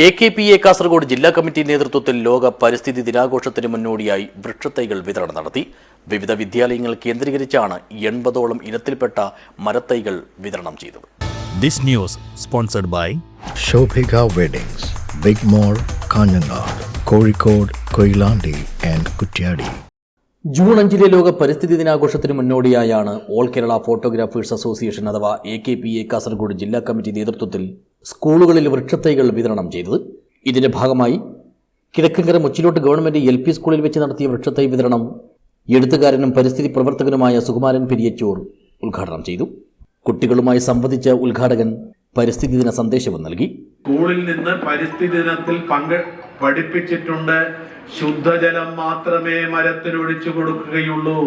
AKPA Kasaragod ജില്ലാ committee നേതൃത്വത്തിൽ ലോക പരിസ്ഥിതി ദിനാഘോഷത്തിന് മുന്നോടിയായി വൃക്ഷത്തൈകൾ വിതരണം നടത്തി. വിവിധ വിദ്യാലയങ്ങൾ കേന്ദ്രീകരിച്ചാണ് 80ഓളം ഇനത്തിൽപ്പെട്ട മരത്തൈകൾ വിതരണം ചെയ്തത്. This news sponsored by Shobhika Weddings, Big Mall, Kanyanad, Kozhikode, Koilandi and Kutyadi. June 5 ലോക പരിസ്ഥിതി ദിനാഘോഷത്തിന് മുന്നോടിയായാണ് ഓൾ കേരള ഫോട്ടോഗ്രാഫേഴ്സ് അസോസിയേഷൻ അഥവാ AKPA കാസർഗോഡ് ജില്ലാ കമ്മിറ്റി നേതൃത്വത്തിൽ സ്കൂളുകളിൽ വൃക്ഷത്തൈകൾ വിതരണം ചെയ്തത്. ഇതിന്റെ ഭാഗമായി കിഴക്കങ്കര മുച്ചിലോട്ട് ഗവൺമെന്റ് LP സ്കൂളിൽ വെച്ച് നടത്തിയ വൃക്ഷത്തൈ വിതരണം എഴുത്തുകാരനും പരിസ്ഥിതി പ്രവർത്തകനുമായ സുകുമാരൻ പെരിയച്ചൂർ ഉദ്ഘാടനം ചെയ്തു. കുട്ടികളുമായി സംവദിച്ച ഉദ്ഘാടകൻ പരിസ്ഥിതി ദിന സന്ദേശവും നൽകി. സ്കൂളിൽ നിന്ന് പരിസ്ഥിതി ദിനത്തിൽ പഠിപ്പിച്ചിട്ടുണ്ട്, ശുദ്ധജലം മാത്രമേ മരത്തിനൊഴിച്ചു കൊടുക്കുകയുള്ളൂ.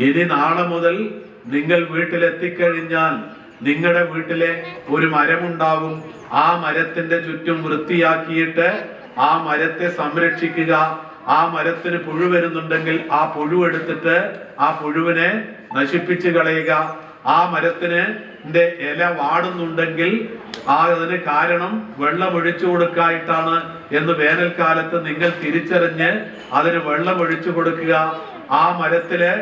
ഇനി നാളെ മുതൽ നിങ്ങൾ വീട്ടിലെത്തിക്കഴിഞ്ഞാൽ നിങ്ങളുടെ വീട്ടിലെ ഒരു മരമുണ്ടാവും. ആ മരത്തിന്റെ ചുറ്റും വൃത്തിയാക്കിയിട്ട് ആ മരത്തെ സംരക്ഷിക്കുക. ആ മരത്തിന് പുഴു വരുന്നുണ്ടെങ്കിൽ ആ പുഴു എടുത്തിട്ട് ആ പുഴുവിനെ നശിപ്പിച്ചു കളയുക. ആ മരത്തിന് ഇല വാടുന്നുണ്ടെങ്കിൽ അതിന് കാരണം വെള്ളം ഒഴിച്ചു കൊടുക്കായിട്ടാണ് എന്ന് വേനൽക്കാലത്ത് നിങ്ങൾ തിരിച്ചറിഞ്ഞ് അതിന് വെള്ളം ഒഴിച്ചു കൊടുക്കുക. ആ മരത്തിലെ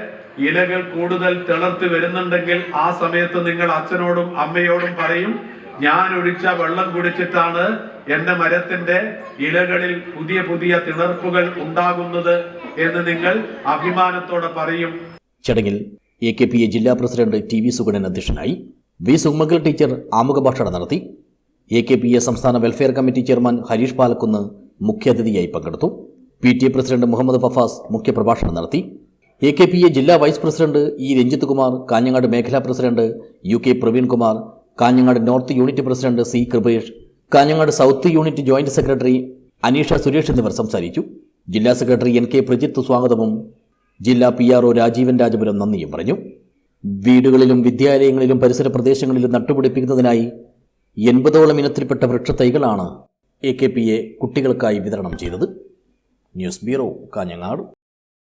ഇലകൾ കൂടുതൽ തിളർത്ത് വരുന്നുണ്ടെങ്കിൽ ആ സമയത്ത് നിങ്ങൾ അച്ഛനോടും അമ്മയോടും പറയും, ഞാൻ ഒഴിച്ച വെള്ളം കുടിച്ചിട്ടാണ് എന്റെ മരത്തിന്റെ ഇലകളിൽ പുതിയ പുതിയ തിളർപ്പുകൾ ഉണ്ടാകുന്നത് എന്ന് നിങ്ങൾ അഭിമാനത്തോടെ പറയും. ചടങ്ങിൽ AKPA ജില്ലാ പ്രസിഡന്റ് TV സുഗണൻ അധ്യക്ഷനായി. V സുമംഗൽ ടീച്ചർ ആമുഖ ഭാഷണം നടത്തി. AKPA സംസ്ഥാന welfare committee chairman Harish Palakkunnu മുഖ്യാതിഥിയായി പങ്കെടുത്തു. PTA പ്രസിഡന്റ് മുഹമ്മദ് ഫഫാസ് മുഖ്യപ്രഭാഷണം നടത്തി. AKPA ജില്ലാ vice president E Ranjith Kumar, Kanhangad മേഖലാ president UK Praveen Kumar, Kanhangad north unit president C Kripesh, Kanhangad south unit joint secretary Aneesha Suresh എന്നിവർ സംസാരിച്ചു. ജില്ലാ സെക്രട്ടറി NK പ്രജിത്ത് സ്വാഗതവും ജില്ലാ PRO രാജീവൻ രാജപുരം നന്ദിയും പറഞ്ഞു. വീടുകളിലും വിദ്യാലയങ്ങളിലും പരിസര പ്രദേശങ്ങളിലും നട്ടുപിടിപ്പിക്കുന്നതിനായി 80ഓളം ഇനത്തിൽപ്പെട്ട വൃക്ഷത്തൈകളാണ് AKPA കുട്ടികൾക്കായി വിതരണം ചെയ്തത്. News bureau, Kanhangad.